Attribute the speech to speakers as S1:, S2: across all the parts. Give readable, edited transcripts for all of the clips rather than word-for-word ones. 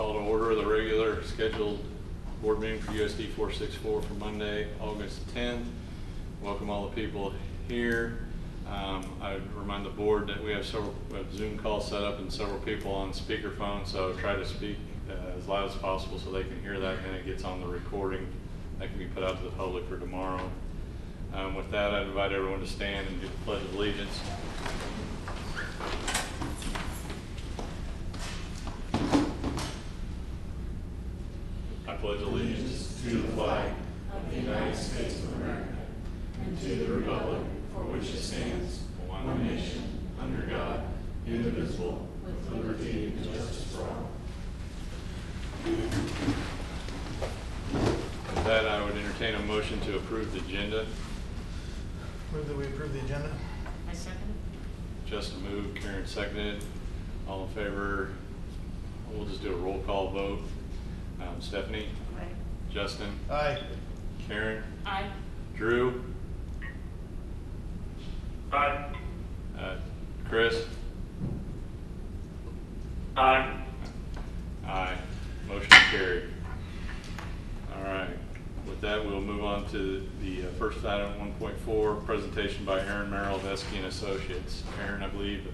S1: Call to order the regular scheduled board meeting for USD 464 for Monday, August 10th. Welcome all the people here. I remind the board that we have Zoom calls set up and several people on speakerphone, so try to speak as loud as possible so they can hear that, and it gets on the recording that can be put out to the public for tomorrow. With that, I invite everyone to stand and do the Pledge of Allegiance. I pledge allegiance to the flag of the United States of America and to the republic for which it stands, one nation, under God, indivisible, with liberty and justice for all. With that, I would entertain a motion to approve the agenda.
S2: Move that we approve the agenda.
S3: I second.
S1: Justin moved, Karen seconded. All in favor? We'll just do a roll call vote. Stephanie?
S3: Aye.
S1: Justin?
S2: Aye.
S1: Karen?
S3: Aye.
S1: Drew?
S4: Aye.
S1: Chris?
S4: Aye.
S1: Aye. Motion carried. All right. With that, we'll move on to the first item, 1.4, presentation by Aaron Merrill of Esky and Associates. Aaron, I believe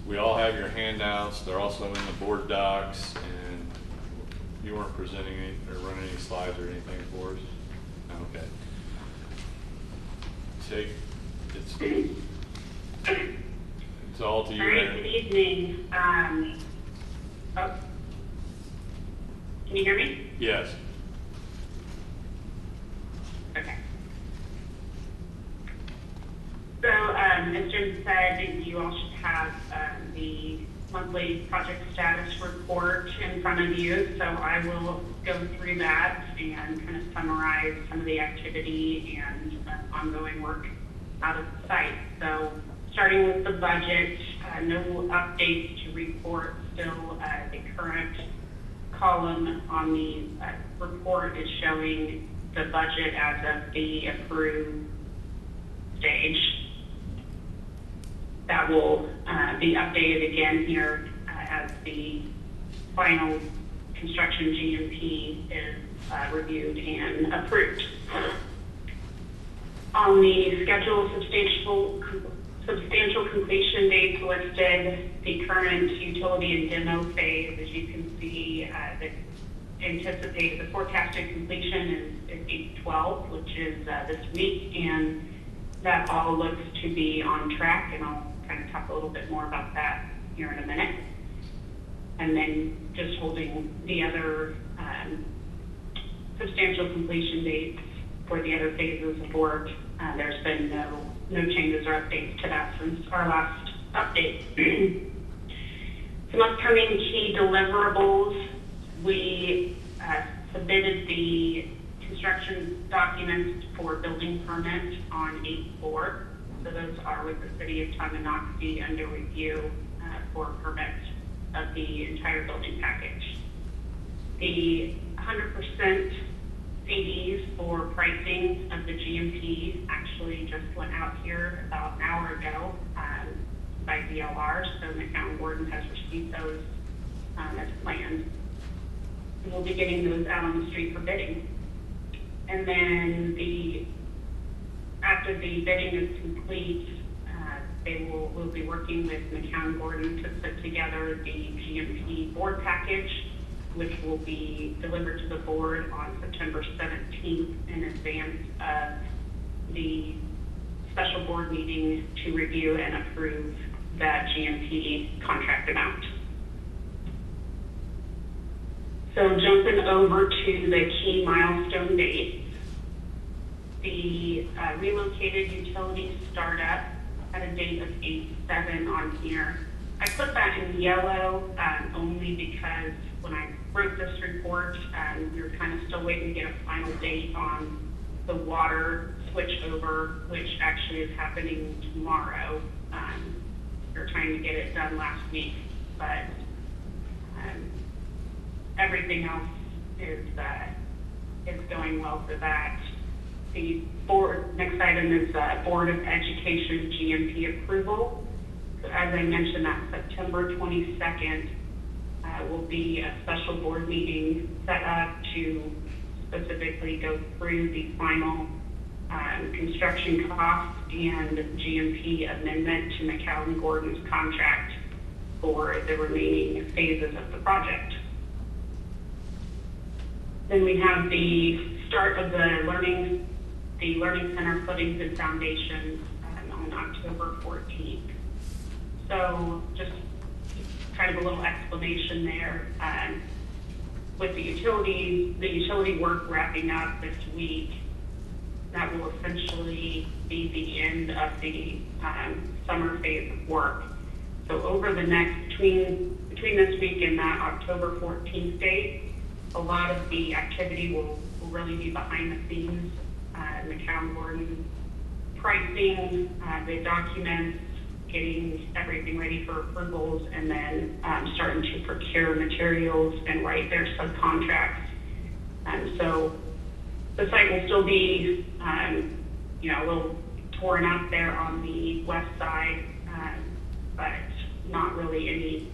S1: we all have your handouts. They're also in the board docs, and you weren't presenting any, or running any slides or anything for us? Okay. It's all to you,
S5: All right,
S1: Aaron.
S5: good evening. Can you hear me?
S1: Yes.
S5: Okay. So, as Jim said, you all should have the monthly project status report in front of you. So I will go through that and kind of summarize some of the activity and ongoing work out of the site. So starting with the budget, no updates to report. Still, the current column on the report is showing the budget as of the approved stage. That will be updated again here as the final construction GMP is reviewed and approved. On the schedule, substantial completion dates listed. The current utility and demo phase, as you can see, the forecasted completion is 8/12, which is this week, and that all looks to be on track, and I'll kind of talk a little bit more about that here in a minute. And then just holding the other substantial completion dates for the other phases of work. There's been no changes or updates to that since our last update. Some upcoming key deliverables. We submitted the construction documents for building permit on 8/4. So those are with the city of Tonganoxie under review for permit of the entire building package. The 100% CDs for pricing of the GMP actually just went out here about an hour ago by DLR, so the county warden has received those as planned. And we'll be getting those out on the street for bidding. And then after the bidding is complete, we'll be working with the county warden to put together the GMP board package, which will be delivered to the board on September 17th in advance of the special board meeting to review and approve that GMP contract amount. So jumping over to the key milestone dates, the relocated utility startup at a date of 8/7 on here. I put that in yellow only because when I wrote this report, we were kind of still waiting to get a final date on the water switch over, which actually is happening tomorrow. We were trying to get it done last week, but everything else is going well for that. The next item is Board of Education GMP approval. So as I mentioned, that's September 22nd. will be a special board meeting set up to specifically go through the final construction costs and GMP amendment to McCown Gordon's contract for the remaining phases of the project. Then we have the start of the Learning Center footings and foundations on October 14th. So just kind of a little explanation there. With the utility work wrapping up this week, that will essentially be the end of the summer phase of work. So over the next, between this week and that October 14th date, a lot of the activity will really be behind the scenes. McCown Gordon pricing, the documents, getting everything ready for approvals, and then starting to procure materials and write their subcontracts. So the site will still be, a little torn up there on the west side, but not really any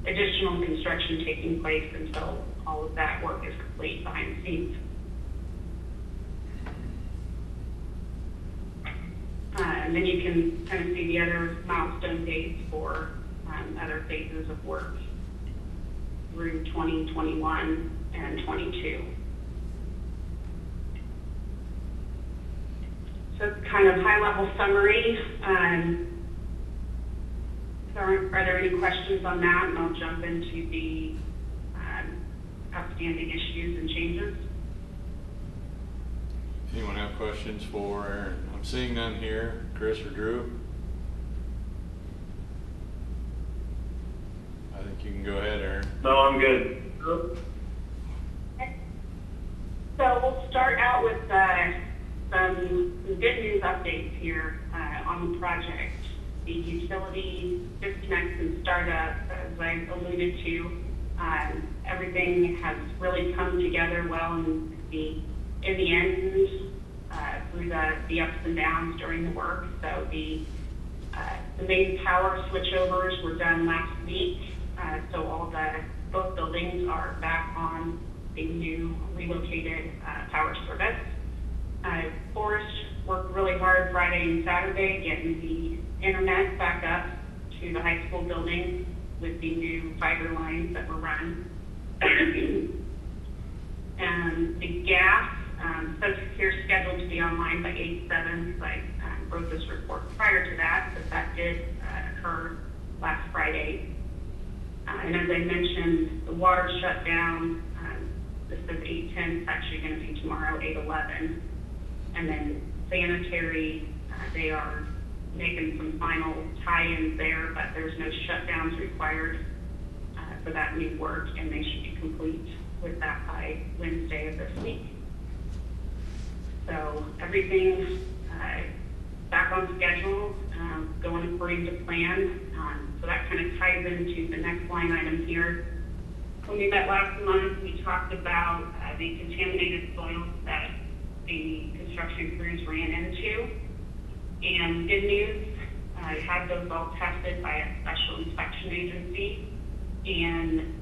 S5: additional construction taking place until all of that work is complete behind the scenes. And then you can kind of see the other milestone dates for other phases of work through 2021 and 22. So it's kind of high-level summary. Are there any questions on that? And I'll jump into the outstanding issues and changes.
S1: Anyone have questions for Aaron? I'm seeing none here. Chris or Drew? I think you can go ahead, Aaron.
S3: No, I'm good.
S5: So we'll start out with some good news updates here on the project. The utility disconnects and startup, as I alluded to, everything has really come together well in the end through the ups and downs during the work. So the main power switchovers were done last week. So both buildings are back on the new relocated power service. Forest worked really hard Friday and Saturday getting the internet back up to the high school building with the new fiber lines that were run. And the gas, says here scheduled to be online by 8/7. I wrote this report prior to that, but that did occur last Friday. And as I mentioned, the water shut down. This is 8/10. It's actually going to be tomorrow, 8/11. And then sanitary, they are making some final tie-ins there, but there's no shutdowns required for that new work, and they should be complete with that by Wednesday of this week. So everything back on schedule, going according to plan. So that kind of ties into the next line item here. When we met last month, we talked about the contaminated soils that the construction crews ran into. And good news, I had those all tested by a special inspection agency, and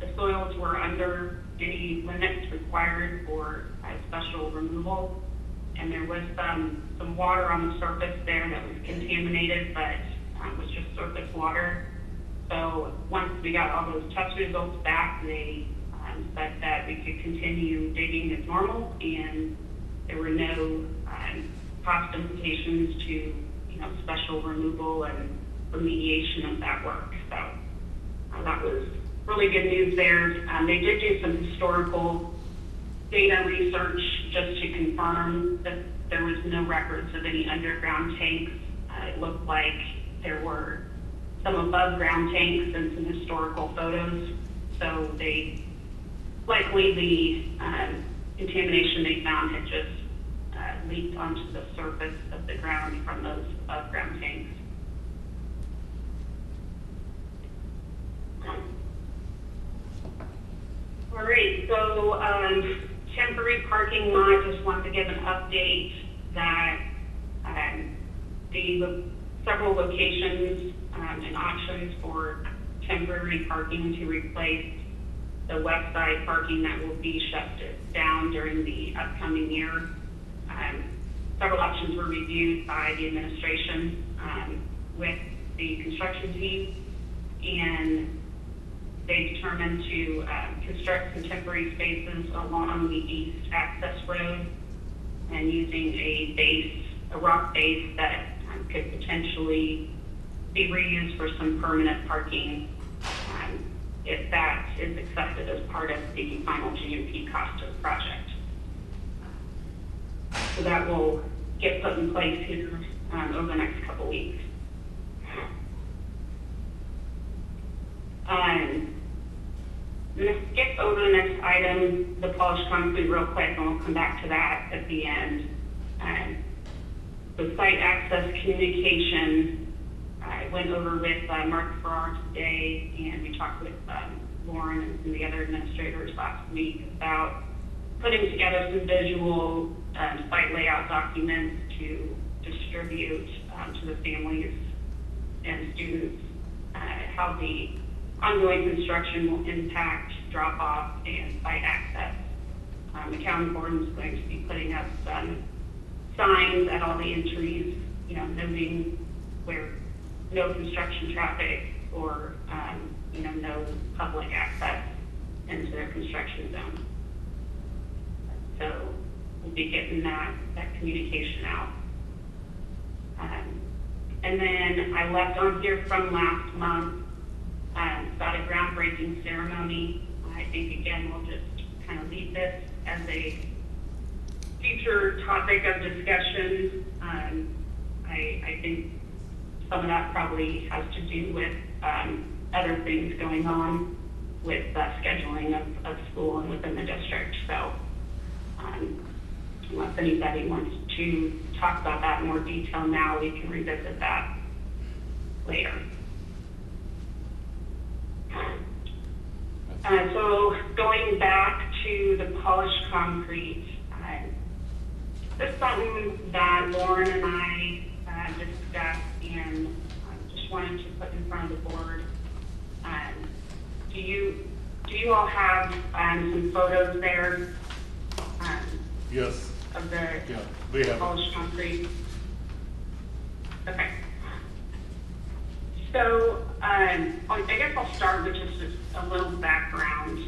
S5: the soils were under any limits required for special removal. And there was some water on the surface there that was contaminated, but was just surface water. So once we got all those test results back, they said that we could continue digging as normal, and there were no cost implications to special removal and remediation of that work. So that was really good news there. They did do some historical data research just to confirm that there was no records of any underground tanks. It looked like there were some above ground tanks and some historical photos. So they likely the contamination they found had just leaked onto the surface of the ground from those above ground tanks. All right, so temporary parking lot, just wanted to give an update that the several locations and options for temporary parking to replace the west side parking that will be shut down during the upcoming year. Several options were reviewed by the administration with the construction team, and they determined to construct some temporary spaces along the east access road and using a rock base that could potentially be reused for some permanent parking if that is accepted as part of the final GMP cost of the project. So that will get put in place here over the next couple weeks. I'm going to skip over the next item, the polished concrete, real quick, and we'll come back to that at the end. The site access communication, I went over with Mark Farrar today, and we talked with Lauren and the other administrators last week about putting together some visual site layout documents to distribute to the families and students how the ongoing construction will impact drop-off and site access. The county board is going to be putting up some signs at all the entries, noting where no construction traffic or, no public access into their construction zone. So we'll be getting that communication out. And then I left on here from last month about a groundbreaking ceremony. I think, again, we'll just kind of leave this as a future topic of discussion. I think some of that probably has to do with other things going on with scheduling of school and within the district. So unless anybody wants to talk about that in more detail now, we can revisit that later. So going back to the polished concrete, this is something that Lauren and I discussed and just wanted to put in front of the board. Do you all have some photos there?
S3: Yes.
S5: Of the
S3: Yeah, we have.
S5: polished concrete? Okay. So I guess I'll start with just a little background.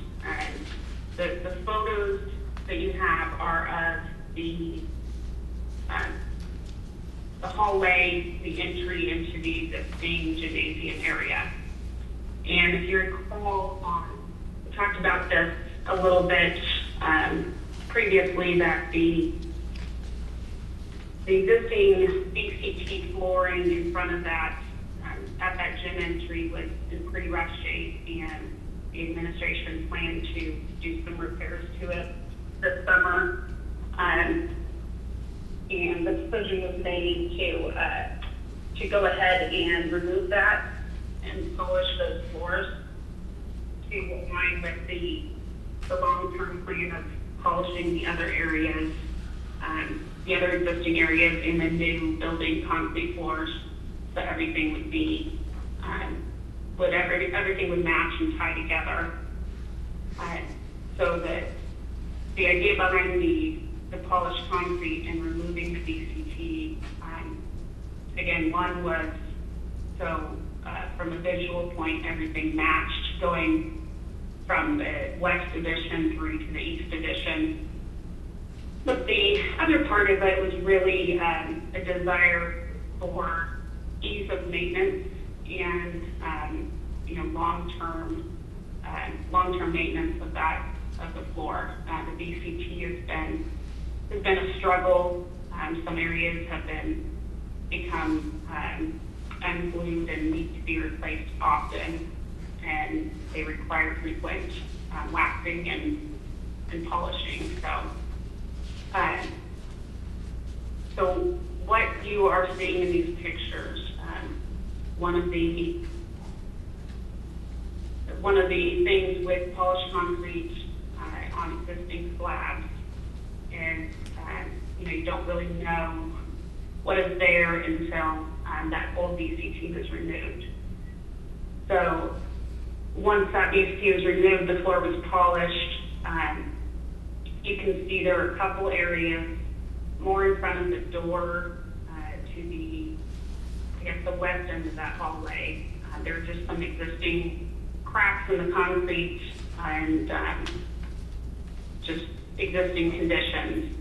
S5: The photos that you have are of the hallway, the entry into the existing gymnasium area. And if you recall, we talked about this a little bit previously, that the existing BCT flooring in front of that, at that gym entry, was in pretty rough shape, and the administration planned to do some repairs to it this summer. And the decision was made to go ahead and remove that and polish those floors to align with the long-term plan of polishing the other areas, the other existing areas in the new building concrete floors, so everything would be, everything would match and tie together. So the idea behind the polished concrete and removing the BCT, again, one was so from a visual point, everything matched going from the west addition through to the east addition. But the other part of it was really a desire for ease of maintenance and long-term maintenance of the floor. The BCT has been a struggle. Some areas have become unglued and need to be replaced often, and they require frequent waxing and polishing. So what you are seeing in these pictures, one of the things with polished concrete on existing slabs is you don't really know what is there until that old BCT was removed. So once that VSP was removed, the floor was polished. You can see there are a couple areas more in front of the door to the, I guess, the west end of that hallway. There are just some existing cracks in the concrete and just existing conditions.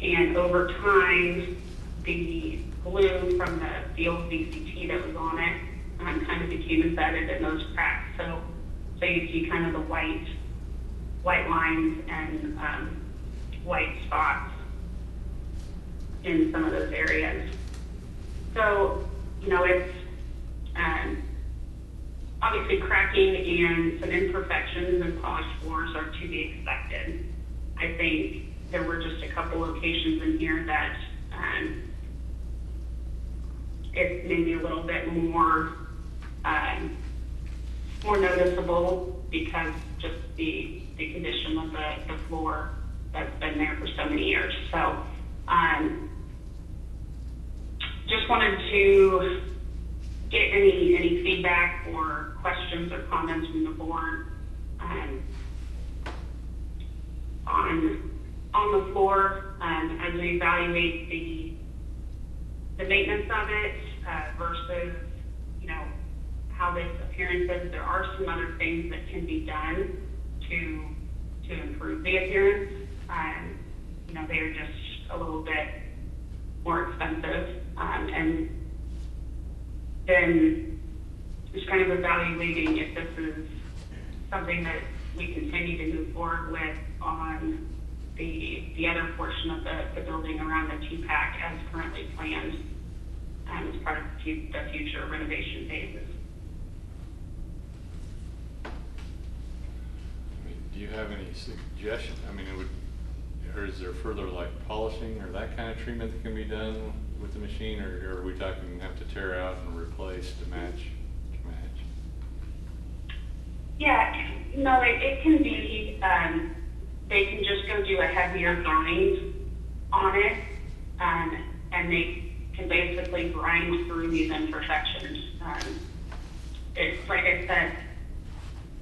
S5: And over time, the glue from the field VCT that was on it kind of became embedded in those cracks. So you see kind of the white lines and white spots in some of those areas. So, you know, it's obviously cracking and some imperfections in polished floors are to be expected. I think there were just a couple locations in here that it's maybe a little bit more noticeable because just the condition of the floor that's been there for so many years. So just wanted to get any feedback or questions or comments from the board on the floor as we evaluate the maintenance of it versus, you know, how this appearance is. There are some other things that can be done to improve the appearance. You know, they're just a little bit more expensive. And then just kind of evaluating if this is something that we continue to move forward with on the other portion of the building around the TPAC as currently planned as part of the future renovation phases.
S1: I mean, do you have any suggestions? I mean, or is there further like polishing or that kind of treatment that can be done with the machine, or are we talking have to tear out and replace to match?
S5: Yeah, no, it can be, they can just go do a heavier grind on it, and they can basically grind through these imperfections. It's like I said,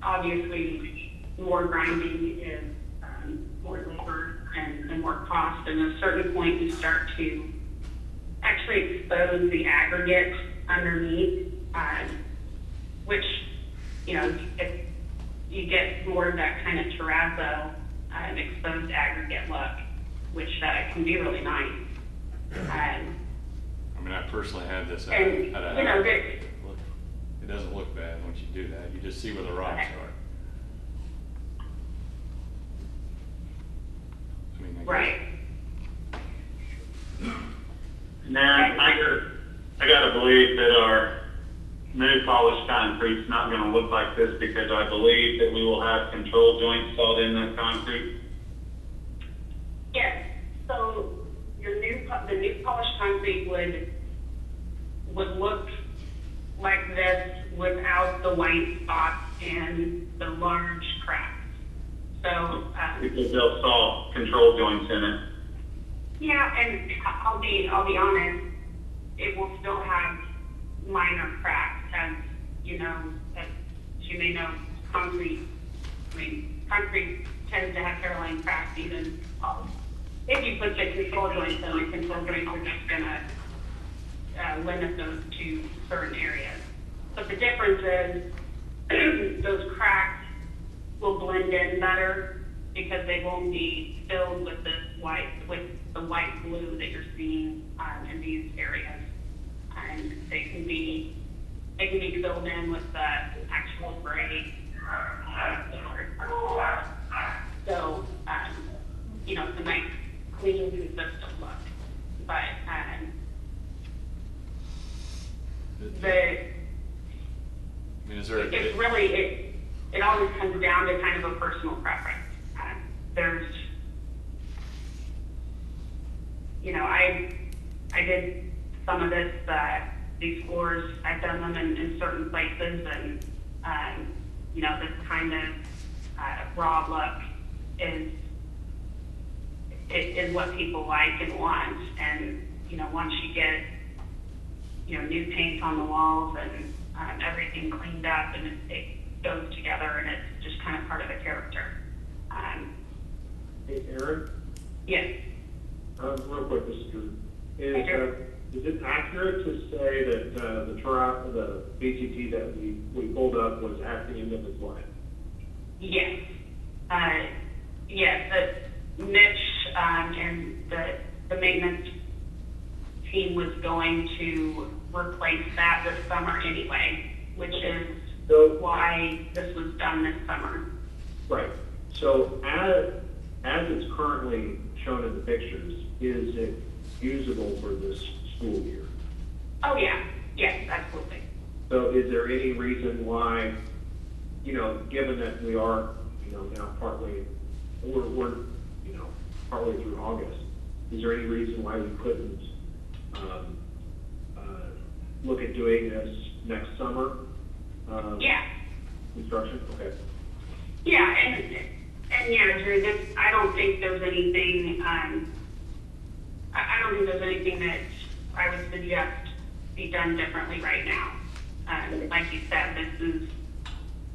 S5: obviously more grinding is more labor and more cost, and at a certain point you start to actually expose the aggregate underneath, which, you know, if you get more of that kind of terrazzo exposed aggregate look, which can be really nice.
S1: I mean, I personally had this at
S5: And,
S1: a
S5: you know,
S1: house. It doesn't look bad once you do that. You just see where the rocks are. I mean, I
S5: Right.
S4: Nan, I gotta believe that our new polished concrete's not gonna look like this because I believe that we will have control joints installed in that concrete.
S5: Yes, so the new polished concrete would look like this without the white spots and the large cracks. So,
S4: Because they'll saw control joints in it.
S5: yeah, and I'll be honest, it will still have minor cracks, as you know, as you may know, concrete tends to have hairline cracks even. If you put the control joints in, the control joints are just gonna limit those to certain areas. But the difference is those cracks will blend in better because they won't be filled with the white glue that you're seeing in these areas. And they can be filled in with the actual gray. So, you know, it's a nice, clean, consistent look. But
S1: I mean, is there
S5: it's really, it always comes down to kind of a personal preference. There's, you know, I did some of this, these floors, I've done them in certain places, and, you know, this kind of raw look is what people like and want. And, you know, once you get, you know, new paint on the walls and everything cleaned up, and goes together, and it's just kind of part of the character.
S6: Hey, Aaron,
S5: Yes.
S6: real quick, this is Drew.
S5: Hey, Drew.
S6: Is it accurate to say that the BCT that we pulled up was at the end of its life?
S5: Yes. Yes, the Mitch and the maintenance team was going to replace that this summer anyway, which is
S6: So-
S5: why this was done this summer.
S6: Right. So as it's currently shown in the pictures, is it usable for this school year?
S5: Oh, yeah. Yes, absolutely.
S6: So is there any reason why, given that we are, now we're partway through August, is there any reason why we couldn't look at doing this next summer?
S5: Yeah.
S6: Construction? Okay.
S5: Yeah, and yeah, Drew, I don't think there's anything, I don't think there's anything that I would suggest be done differently right now. Like you said,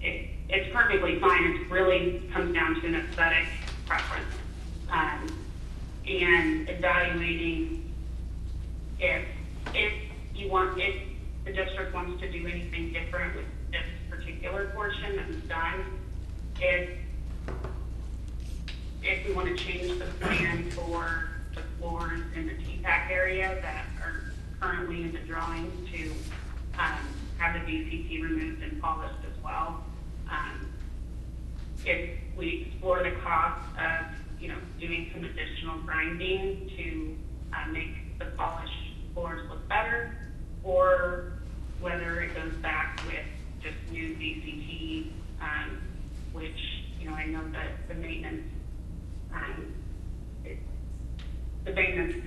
S5: it's perfectly fine. It really comes down to an aesthetic preference. And evaluating if the district wants to do anything different with this particular portion that was done, if we want to change the plan for the floors in the TPAC area that are currently in the drawings to have the VCT removed and polished as well. If we explore the cost of, doing some additional grinding to make the polished floors look better, or whether it goes back with just new VCT, which, I know that the maintenance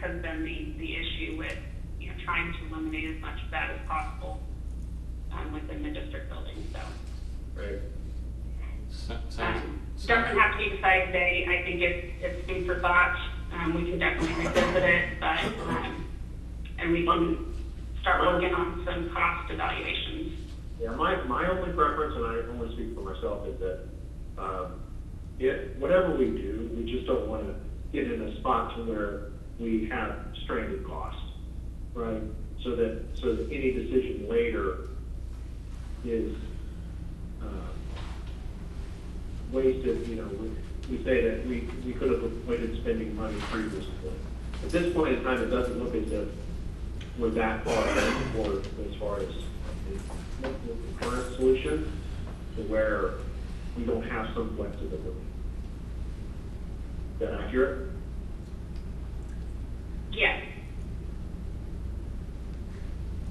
S5: has been the issue with, trying to eliminate as much of that as possible within the district building, so.
S6: Right.
S5: Doesn't have to be decided today. I think it's food for thought. We can definitely revisit it, but, and we can start working on some cost evaluations.
S6: Yeah, my only preference, and I only speak for myself, is that whatever we do, we just don't want to get in a spot to where we have stranded costs, right? So that any decision later is wasted. We say that we could have avoided spending money previously. At this point in time, it doesn't look as if we're that far forward as far as the current solution, to where we don't have some flexibility. Is that accurate?
S5: Yes.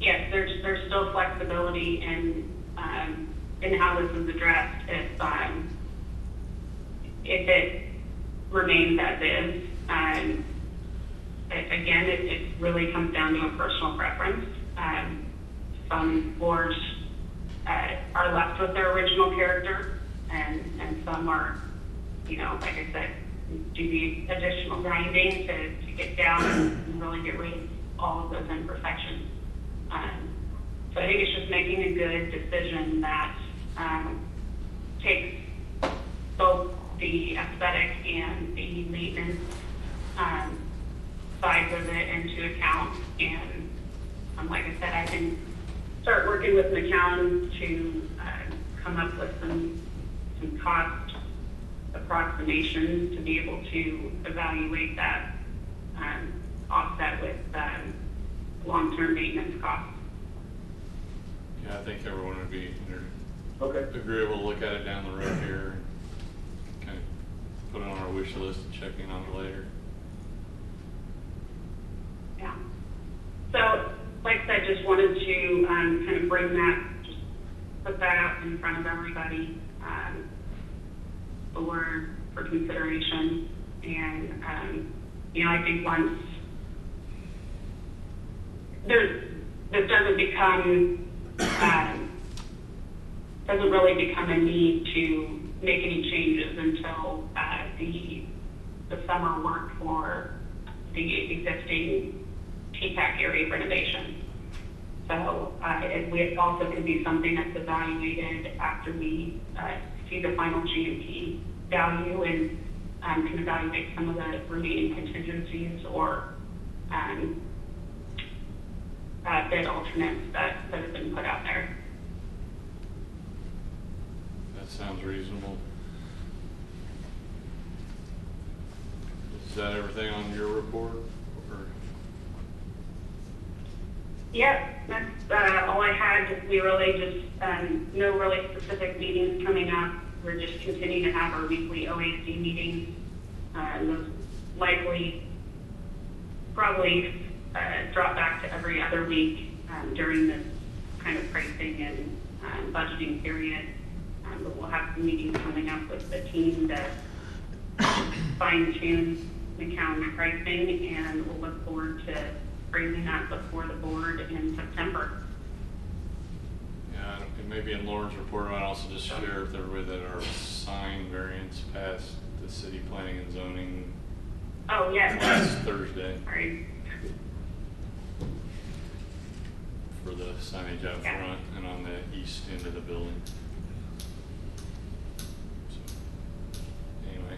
S5: Yes, there's still flexibility in how this is addressed if it remains as is. Again, it really comes down to a personal preference. Some floors are left with their original character, and some are, like I said, do the additional grinding to get down and really get rid of all of those imperfections. So I think it's just making a good decision that takes both the aesthetic and the maintenance sides of it into account. And like I said, I can start working with McCown to come up with some cost approximations to be able to evaluate that offset with long-term maintenance costs.
S1: Yeah, I think everyone would be
S6: Okay.
S1: agreeable to look at it down the road here, and kind of put it on our wish list and check in on it later.
S5: Yeah. So, like I said, just wanted to kind of bring that, just put that out in front of everybody for consideration. And, I think once this doesn't really become a need to make any changes until the summer work for the existing TPAC area renovation. So it also could be something that's evaluated after we see the final GMP value and can evaluate some of the remaining contingencies or bid alternates that have been put out there.
S1: That sounds reasonable. Is that everything on your report? Or?
S5: Yep, that's all I had. We really just, no really specific meetings coming up. We're just continuing to have our weekly OAC meetings. Those likely, probably drop back to every other week during this kind of pricing and budgeting period. But we'll have some meetings coming up with the team to fine tune the calendar pricing, and we'll look forward to bringing that before the board in September.
S1: Yeah, and maybe in Lauren's report, I might also just share with everybody that our sign variance passed the city planning and zoning
S5: Oh, yes.
S1: last Thursday
S5: Sorry.
S1: for the signage out
S5: Yeah.
S1: front and on the east end of the building. So, anyway.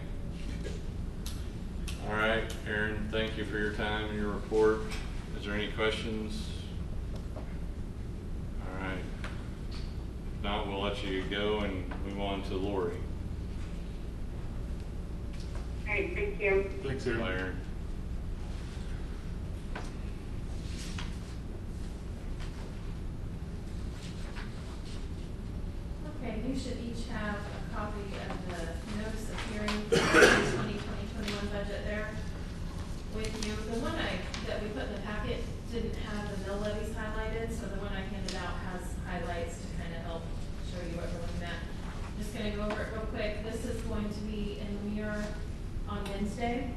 S1: All right, Aaron, thank you for your time and your report. Is there any questions? All right. If not, we'll let you go and move on to Lori.
S5: All right, thank you.
S3: Thanks,
S1: Bye,
S3: Aaron.
S1: Aaron.
S7: Okay, you should each have a copy of the notice of hearing for the 2020-21 budget there with you. The one that we put in the packet didn't have the mill levies highlighted, so the one I handed out has highlights to kind of help show you what we're looking at. I'm just gonna go over it real quick. This is going to be in the mirror on Wednesday,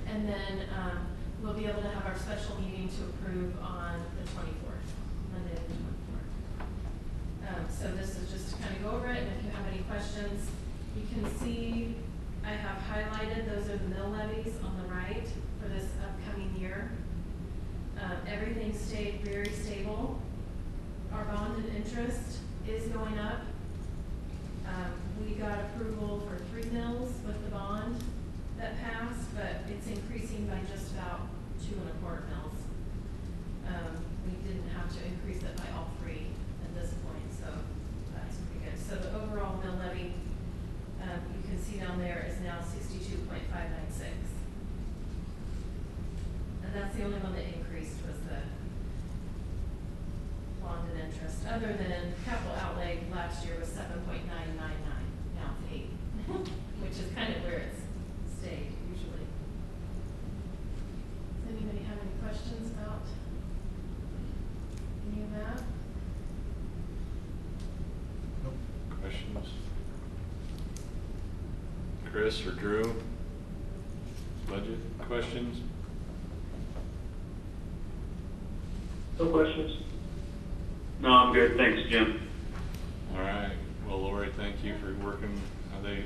S7: and then we'll be able to have our special meeting to approve on the 24th, Monday the 24th. So this is just to kind of go over it, and if you have any questions, you can see I have highlighted, those are the mill levies on the right for this upcoming year. Everything stayed very stable. Our bond and interest is going up. We got approval for 3 mills with the bond that passed, but it's increasing by just about 2 1/4 mills. We didn't have to increase it by all 3 at this point, so that's pretty good. So the overall mill levy, you can see down there, is now 62.596. And that's the only one that increased was the bond and interest, other than capital outlay last year was 7.999, now it's 8, which is kind of where it's stayed usually. Does anybody have any questions about any of that?
S2: Nope.
S1: Questions? Chris or Drew? Budget questions?
S6: No questions?
S4: No, I'm good, thanks, Jim.
S1: All right. Well, Lori, thank you for working. They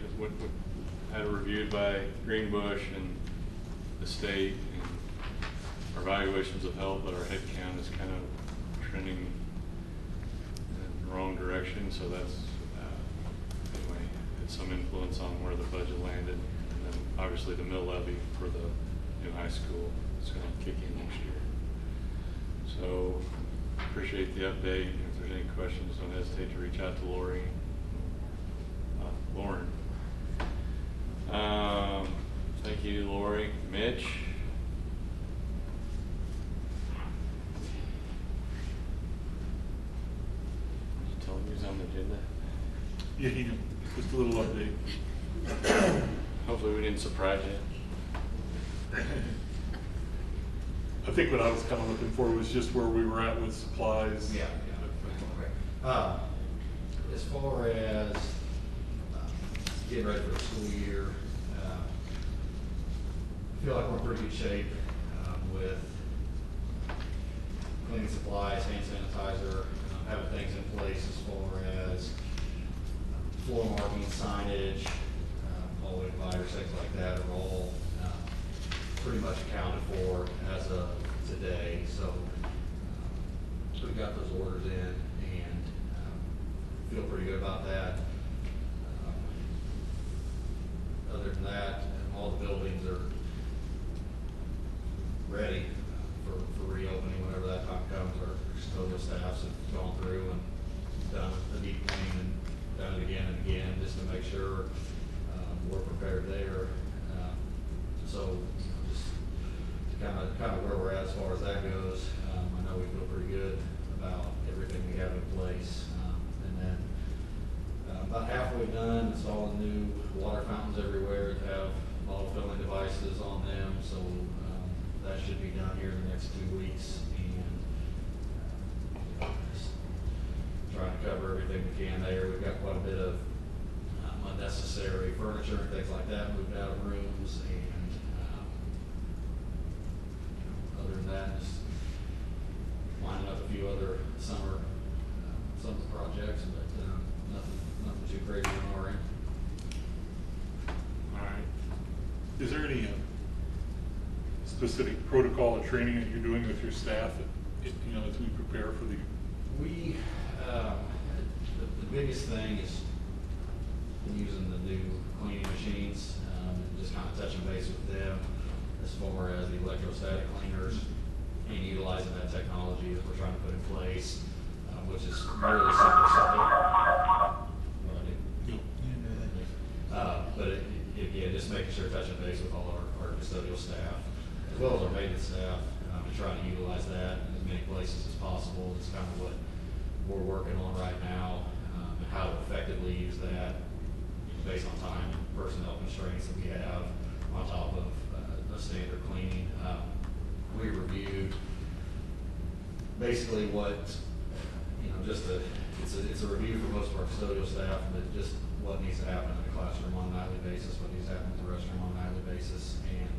S1: had it reviewed by Greenbush and the state, and our evaluations have helped, but our head count is kind of trending in the wrong direction. So that's anyway, it's some influence on where the budget landed, and then obviously the mill levy for the new high school is going to kick in next year. So appreciate the update. If there's any questions, don't hesitate to reach out to Lori. Lauren. Thank you, Lori. Mitch? Did you tell him he was on the agenda?
S3: Yeah, he did. Just a little update.
S1: Hopefully we didn't surprise you.
S3: I think what I was kind of looking for was just where we were at with supplies.
S8: Yeah. As far as getting ready for the school year, I feel like we're in pretty good shape with cleaning supplies, hand sanitizer, having things in place as far as floor marking, signage, all the way to dividers, things like that are all pretty much accounted for as of today. So So we got those orders in and feel pretty good about that. Other than that, all the buildings are ready for reopening whenever that time comes. Our custodial staffs have gone through and done a deep clean and done it again and again just to make sure we're prepared there. So just kind of where we're at as far as that goes. I know we feel pretty good about everything we have in place. And then about halfway done, installing new water fountains everywhere that have bottle filling devices on them. So that should be done here in the next 2 weeks. And just trying to cover everything we can there. We've got quite a bit of unnecessary furniture and things like that moved out of rooms. And other than that, just lining up a few other summer projects, but nothing too crazy on our end.
S1: All right.
S3: Is there any specific protocol or training that you're doing with your staff, as we prepare for the?
S8: We, the biggest thing is using the new cleaning machines, and just kind of touching base with them as far as the electrostatic cleaners and utilizing that technology that we're trying to put in place, which is really simple stuff. But yeah, just making sure touching base with all our custodial staff, as well as our maintenance staff, and trying to utilize that in as many places as possible. It's kind of what we're working on right now, and how to effectively use that based on time and personnel constraints that we have on top of a standard cleaning. We reviewed basically what, it's a review for most of our custodial staff, but just what needs to happen in the classroom on a nightly basis, what needs to happen in the restroom on a nightly basis, and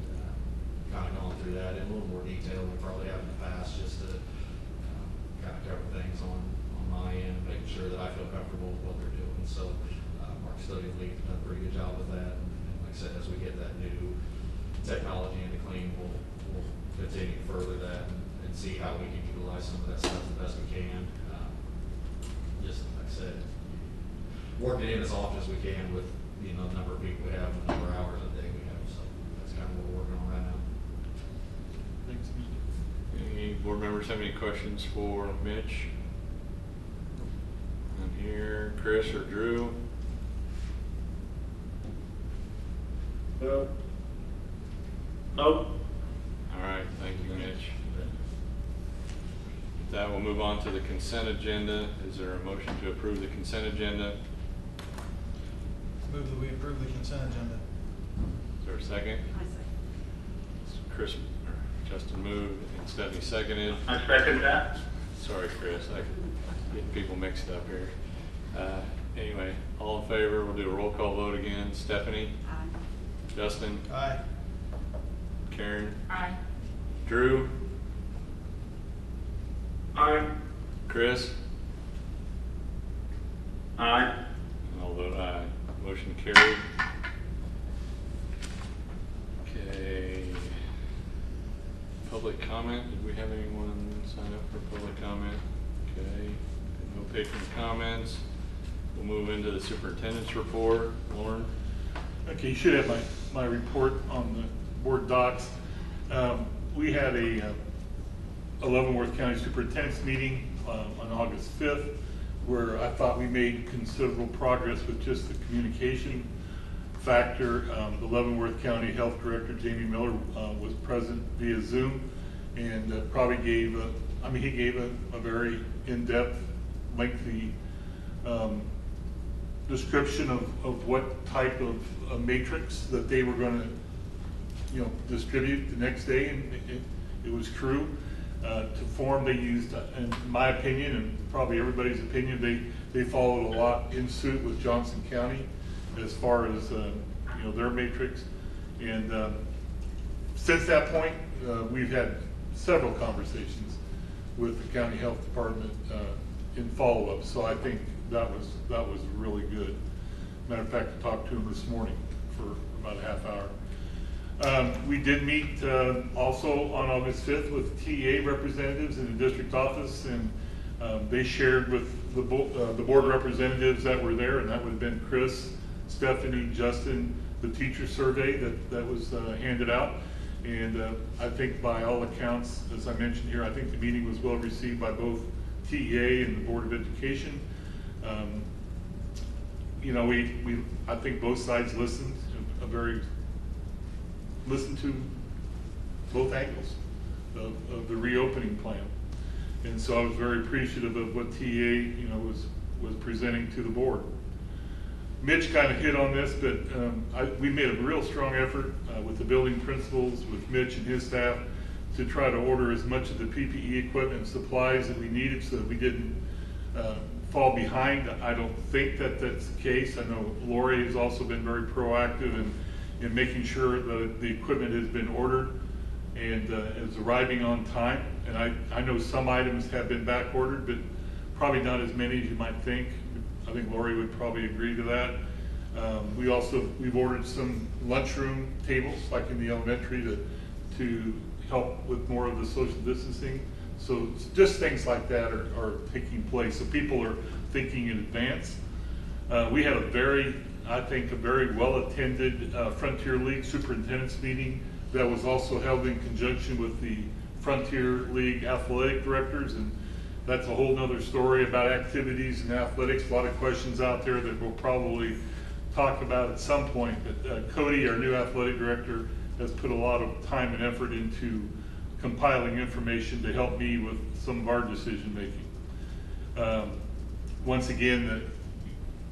S8: kind of going through that in a little more detail than we probably have in the past, just to kind of cover things on my end, making sure that I feel comfortable with what they're doing. So our custodial lead's done a pretty good job with that, and like I said, as we get that new technology into clean, we'll continue to further that and see how we can utilize some of that stuff the best we can. Just like I said, working in as often as we can with the number of people we have and the number of hours a day we have. So that's kind of what we're working on right now.
S3: Thanks.
S1: Any board members have any questions for Mitch? I'm here. Chris or Drew?
S6: No.
S1: All right, thank you, Mitch. With that, we'll move on to the consent agenda. Is there a motion to approve the consent agenda?
S2: Move that we approve the consent agenda.
S1: Is there a second?
S7: I say.
S1: Justin moved and Stephanie seconded.
S4: I second that.
S1: Sorry, Chris, I'm getting people mixed up here. Anyway, all in favor, we'll do a roll call vote again. Stephanie?
S7: Aye.
S1: Justin?
S2: Aye.
S1: Karen?
S7: Aye.
S1: Drew?
S4: Aye.
S1: Chris?
S4: Aye.
S1: And I'll vote aye. Motion carried. Okay. Public comment, did we have anyone sign up for public comment? Okay, no patron comments. We'll move into the superintendent's report. Lauren?
S3: Okay, you should have my report on the board docs. We had a Leavenworth County Superintendent's meeting on August 5th, where I thought we made considerable progress with just the communication factor. The Leavenworth County Health Director, Jamie Miller, was present via Zoom, and probably gave, he gave a very in-depth, lengthy description of what type of matrix that they were going to, distribute the next day, and it was true. To form, they used, in my opinion, and probably everybody's opinion, they followed a lot in suit with Johnson County as far as their matrix. And since that point, we've had several conversations with the county health department in follow-up. So I think that was really good. Matter of fact, I talked to him this morning for about a half hour. We did meet also on August 5th with TEA representatives in the district office, and They shared with the board representatives that were there, and that would have been Chris, Stephanie, Justin, the teacher survey that was handed out. And I think by all accounts, as I mentioned here, I think the meeting was well received by both TEA and the Board of Education. You know, I think both sides listened to both angles of the reopening plan. And so I was very appreciative of what TEA, you know, was presenting to the board. Mitch kind of hit on this, but we made a real strong effort with the building principals, with Mitch and his staff, to try to order as much of the PPE equipment and supplies that we needed so that we didn't fall behind. I don't think that that's the case. I know Lori has also been very proactive in making sure that the equipment has been ordered and is arriving on time. And I know some items have been back ordered, but probably not as many as you might think. I think Lori would probably agree to that. We've ordered some lunchroom tables, like in the elementary, to help with more of the social distancing. So just things like that are taking place. So people are thinking in advance. We had I think a very well-attended Frontier League Superintendent's meeting that was also held in conjunction with the Frontier League athletic directors, and that's a whole nother story about activities and athletics. A lot of questions out there that we'll probably talk about at some point. But Cody, our new athletic director, has put a lot of time and effort into compiling information to help me with some of our decision making. Once again,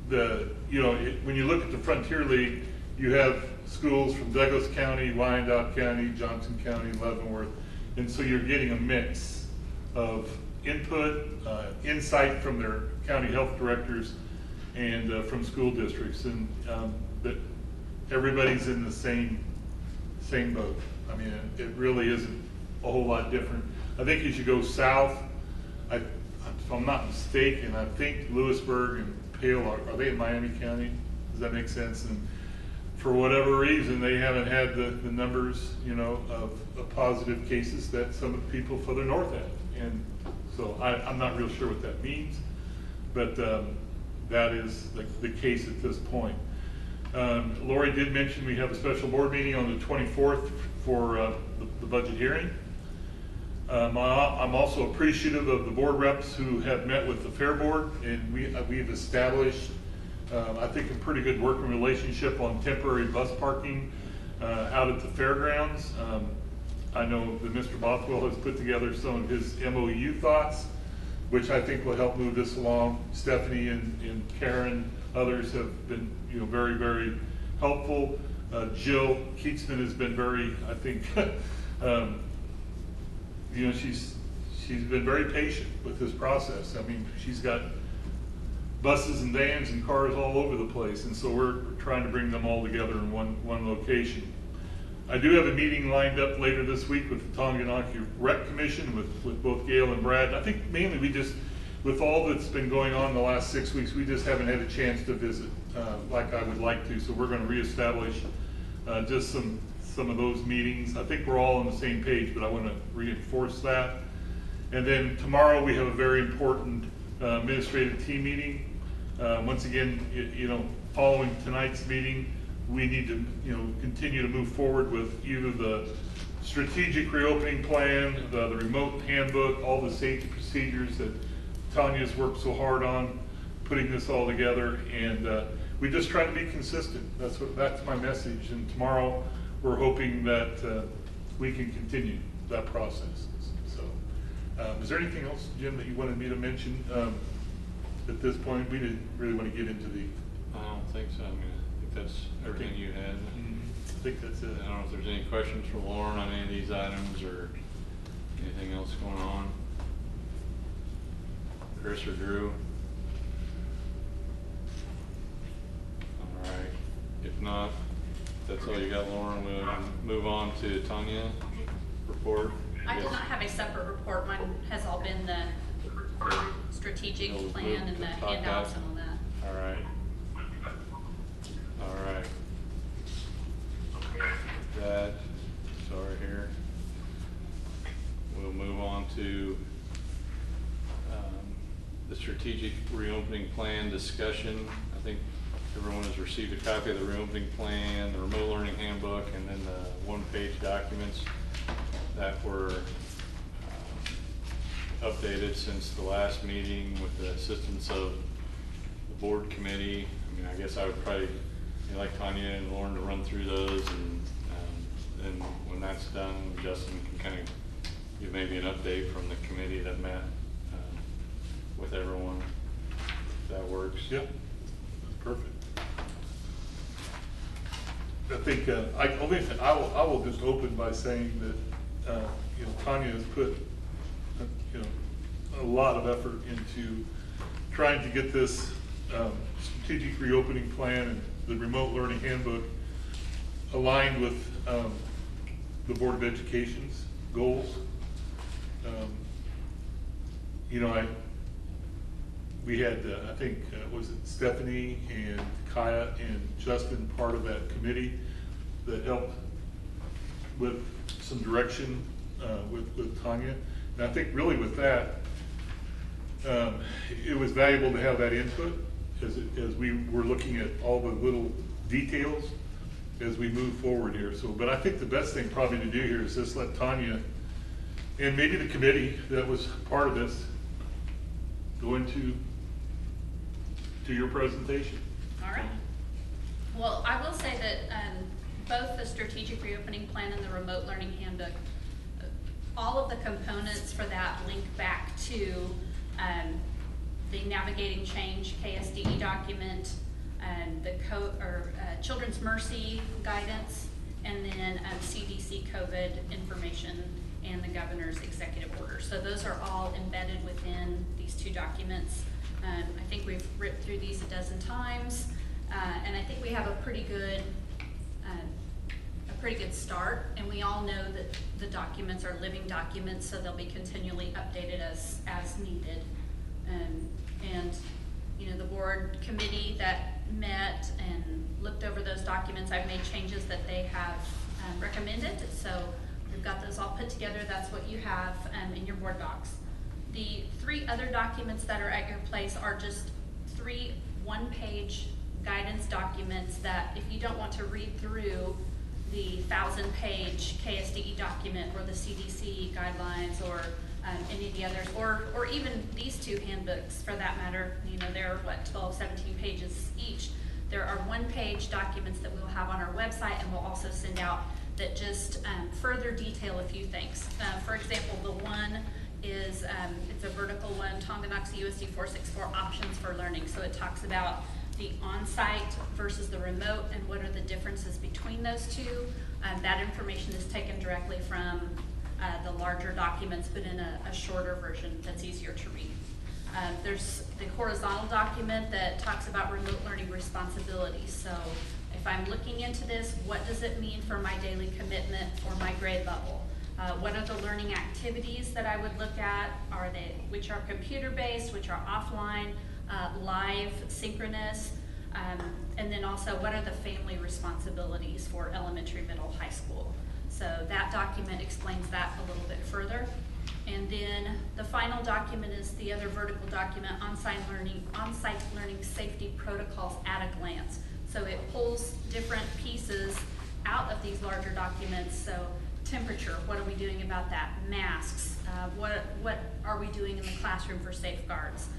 S3: when you look at the Frontier League, you have schools from Douglas County, Wyandotte County, Johnson County, Leavenworth, and so you're getting a mix of input, insight from their county health directors and from school districts, and that everybody's in the same boat. I mean, it really isn't a whole lot different. I think as you go south, if I'm not mistaken, I think Lewisburg and Pale are they in Miami County? Does that make sense? And for whatever reason, they haven't had the numbers, you know, of positive cases that some of the people further north have. And so I'm not real sure what that means, but that is the case at this point. Lori did mention we have a special board meeting on the 24th for the budget hearing. I'm also appreciative of the board reps who have met with the Fair Board, and we've established, I think, a pretty good working relationship on temporary bus parking out at the fairgrounds. I know that Mr. Bothwell has put together some of his MOU thoughts, which I think will help move this along. Stephanie and Karen, others have been, you know, very, very helpful. Jill Keatsman has been very, I think, you know, she's been very patient with this process. I mean, she's got buses and vans and cars all over the place, and so we're trying to bring them all together in one location. I do have a meeting lined up later this week with the Tonganoxie Rec Commission with both Gail and Brad. I think mainly with all that's been going on the last 6 weeks, we just haven't had a chance to visit like I would like to. So we're going to reestablish just some of those meetings. I think we're all on the same page, but I want to reinforce that. And then tomorrow we have a very important administrative team meeting. Once again, you know, following tonight's meeting, we need to, you know, continue to move forward with either the strategic reopening plan, the remote handbook, all the safety procedures that Tanya's worked so hard on putting this all together, and we just try to be consistent. That's my message. And tomorrow we're hoping that we can continue that process. So, is there anything else, Jim, that you wanted me to mention at this point? We didn't really want to get into the.
S1: I don't think so. I mean, I think that's everything you had.
S3: I think that's it.
S1: I don't know if there's any questions for Lauren on any of these items or anything else going on. Chris or Drew? All right. If not, that's all you got, Lauren. We'll move on to Tanya report.
S9: I did not have a separate report. Mine has all been the strategic plan and the handouts and all that.
S1: All right. All right. That, sorry here. We'll move on to strategic reopening plan discussion. I think everyone has received a copy of the reopening plan, the remote learning handbook, and then the one-page documents that were updated since the last meeting with the assistance of the board committee. I mean, I guess I would probably like Tanya and Lauren to run through those, and then when that's done, Justin can kind of give maybe an update from the committee that met with everyone, if that works.
S3: Yep, that's perfect. I think, I will just open by saying that, Tanya has put, a lot of effort into trying to get this strategic reopening plan and the remote learning handbook aligned with the Board of Education's goals. We had, I think, was it Stephanie and Kaya and Justin part of that committee that helped with some direction with Tanya. And I think really with that, it was valuable to have that input as we were looking at all the little details as we move forward here. So, but I think the best thing probably to do here is just let Tanya and maybe the committee that was part of this go into your presentation.
S9: All right. Well, I will say that both the strategic reopening plan and the remote learning handbook, all of the components for that link back to the Navigating Change KSDE document, and the Children's Mercy guidance, and then CDC COVID information and the governor's executive order. So those are all embedded within these two documents. I think we've ripped through these a dozen times, and I think we have a pretty good start. And we all know that the documents are living documents, so they'll be continually updated as needed. And the board committee that met and looked over those documents, I've made changes that they have recommended. So we've got those all put together. That's what you have in your board docs. The 3 other documents that are at your place are just 3 one-page guidance documents that if you don't want to read through the 1,000-page KSDE document or the CDC guidelines or any of the others, or even these 2 handbooks for that matter, they're 12, 17 pages each. There are one-page documents that we'll have on our website, and we'll also send out that just further detail a few things. For example, the one is, it's a vertical one, Tonganoxie USD 464 options for learning. So it talks about the on-site versus the remote and what are the differences between those two. That information is taken directly from the larger documents, but in a shorter version that's easier to read. There's the horizontal document that talks about remote learning responsibilities. So if I'm looking into this, what does it mean for my daily commitment or my grade level? What are the learning activities that I would look at? Which are computer-based, which are offline, live, synchronous, and then also what are the family responsibilities for elementary, middle, high school? So that document explains that a little bit further. And then the final document is the other vertical document, on-site learning safety protocols at a glance. So it pulls different pieces out of these larger documents. So temperature, what are we doing about that? Masks, what are we doing in the classroom for safeguards?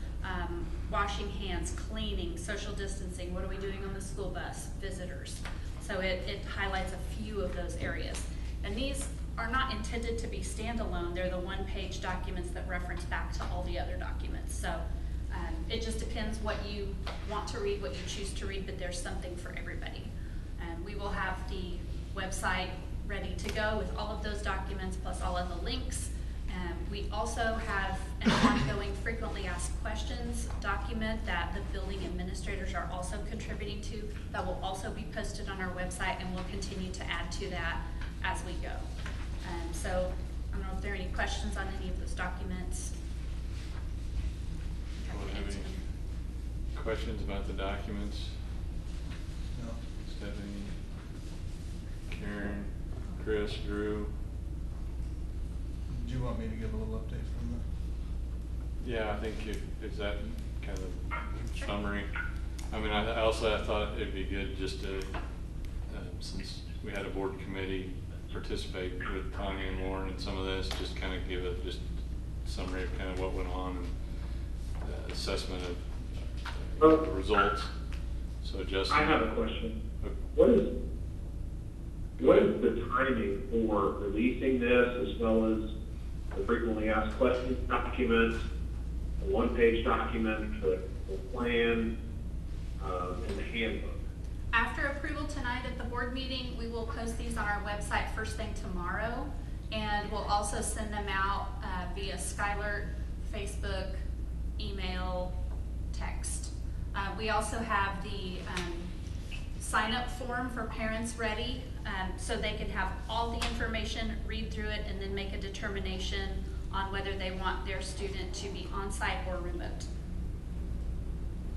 S9: Washing hands, cleaning, social distancing, what are we doing on the school bus, visitors? So it highlights a few of those areas. And these are not intended to be standalone. They're the one-page documents that reference back to all the other documents. So it just depends what you want to read, what you choose to read, but there's something for everybody. We will have the website ready to go with all of those documents plus all of the links. We also have an ongoing frequently asked questions document that the building administrators are also contributing to that will also be posted on our website, and we'll continue to add to that as we go. So I don't know if there are any questions on any of those documents.
S1: Anyone have any questions about the documents?
S2: No.
S1: Stephanie, Karen, Chris, Drew?
S2: Do you want me to give a little update from the?
S1: Yeah, I think is that kind of summary. I mean, I also thought it'd be good just to, since we had a board committee participate with Tanya and Lauren and some of this, just kind of give a just summary of kind of what went on and assessment of the results. So Justin.
S6: I have a question.
S1: Okay.
S6: What is the timing for releasing this, as well as the frequently asked questions document, the one-page document, the plan, and the handbook?
S9: After approval tonight at the board meeting, we will post these on our website first thing tomorrow, and we'll also send them out via Skylert, Facebook, email, text. We also have the sign-up form for parents ready, so they can have all the information, read through it, and then make a determination on whether they want their student to be on-site or remote.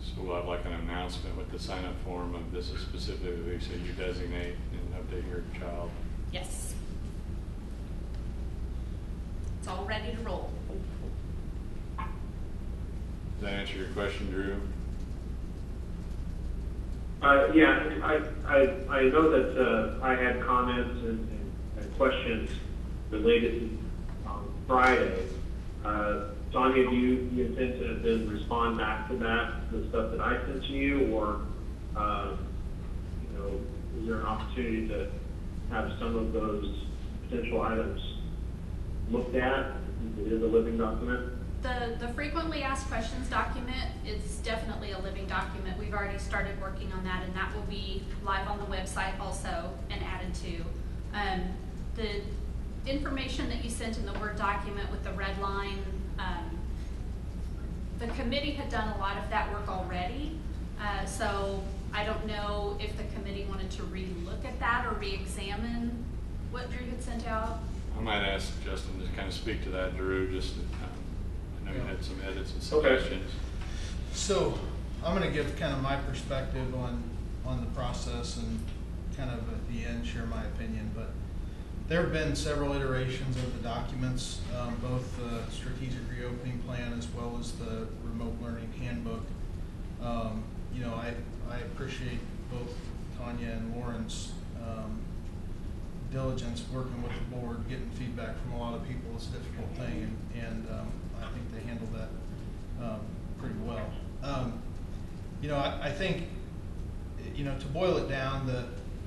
S1: So we'll have like an announcement with the sign-up form of this is specifically so you designate and update your child.
S9: Yes. It's all ready to roll.
S1: Does that answer your question, Drew?
S6: Yeah, I know that I had comments and questions related to Friday. Sonia, do you intend to then respond back to that, the stuff that I sent to you, or is there an opportunity to have some of those potential items looked at? It is a living document.
S9: The frequently asked questions document is definitely a living document. We've already started working on that, and that will be live on the website also and added to. The information that you sent in the Word document with the red line, the committee had done a lot of that work already. So I don't know if the committee wanted to re-look at that or re-examine what Drew had sent out.
S1: I might ask Justin to kind of speak to that, Drew, just I know you had some edits and
S6: Okay.
S1: suggestions.
S2: So I'm going to give kind of my perspective on the process and kind of at the end share my opinion. But there have been several iterations of the documents, both the strategic reopening plan as well as the remote learning handbook. I appreciate both Tanya and Lauren's diligence working with the board, getting feedback from a lot of people is a difficult thing, and I think they handled that pretty well. I think, to boil it down,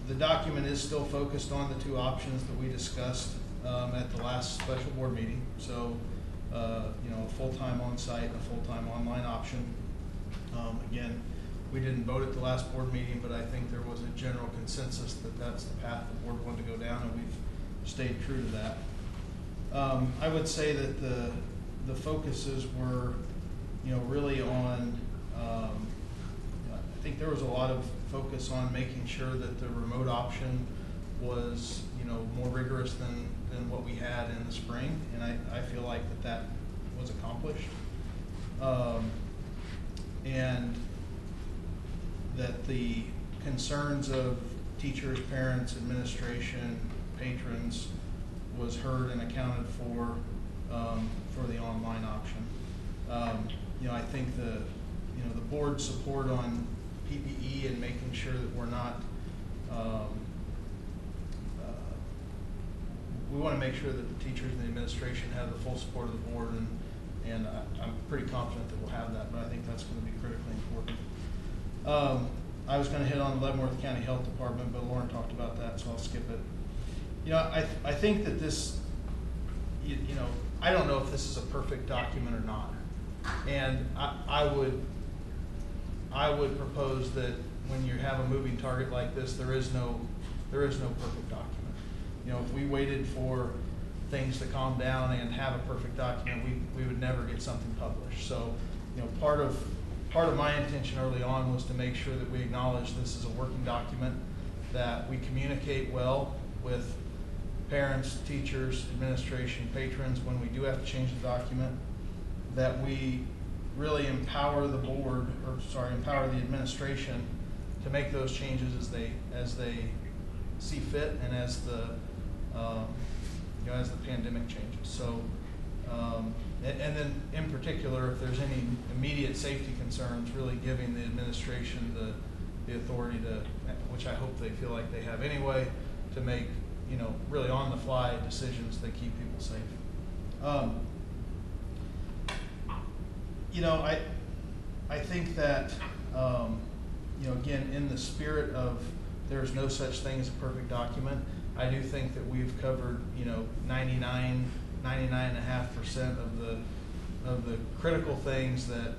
S2: the document is still focused on the two options that we discussed at the last special board meeting. So, a full-time on-site and a full-time online option. Again, we didn't vote at the last board meeting, but I think there was a general consensus that that's the path the board wanted to go down, and we've stayed true to that. I would say that the focuses were, really on, I think there was a lot of focus on making sure that the remote option was, more rigorous than what we had in the spring, and I feel like that was accomplished. And that the concerns of teachers, parents, administration, patrons was heard and accounted for the online option. I think the board's support on PPE and making sure that we're not, we want to make sure that the teachers and the administration have the full support of the board, and I'm pretty confident that we'll have that, but I think that's going to be critically important. I was going to hit on the Leavenworth County Health Department, but Lauren talked about that, so I'll skip it. I think that this, I don't know if this is a perfect document or not, and I would propose that when you have a moving target like this, there is no perfect document. If we waited for things to calm down and have a perfect document, we would never get something published. So, part of my intention early on was to make sure that we acknowledge this is a working document, that we communicate well with parents, teachers, administration, patrons when we do have to change the document, that we really empower the board, empower the administration to make those changes as they see fit and as the pandemic changes. So, And then in particular, if there's any immediate safety concerns, really giving the administration the authority to, which I hope they feel like they have anyway, to make, you know, really on the fly decisions that keep people safe. You know, I think that, you know, again, in the spirit of there's no such thing as a perfect document, I do think that we've covered, you know, 99.5% of the critical things that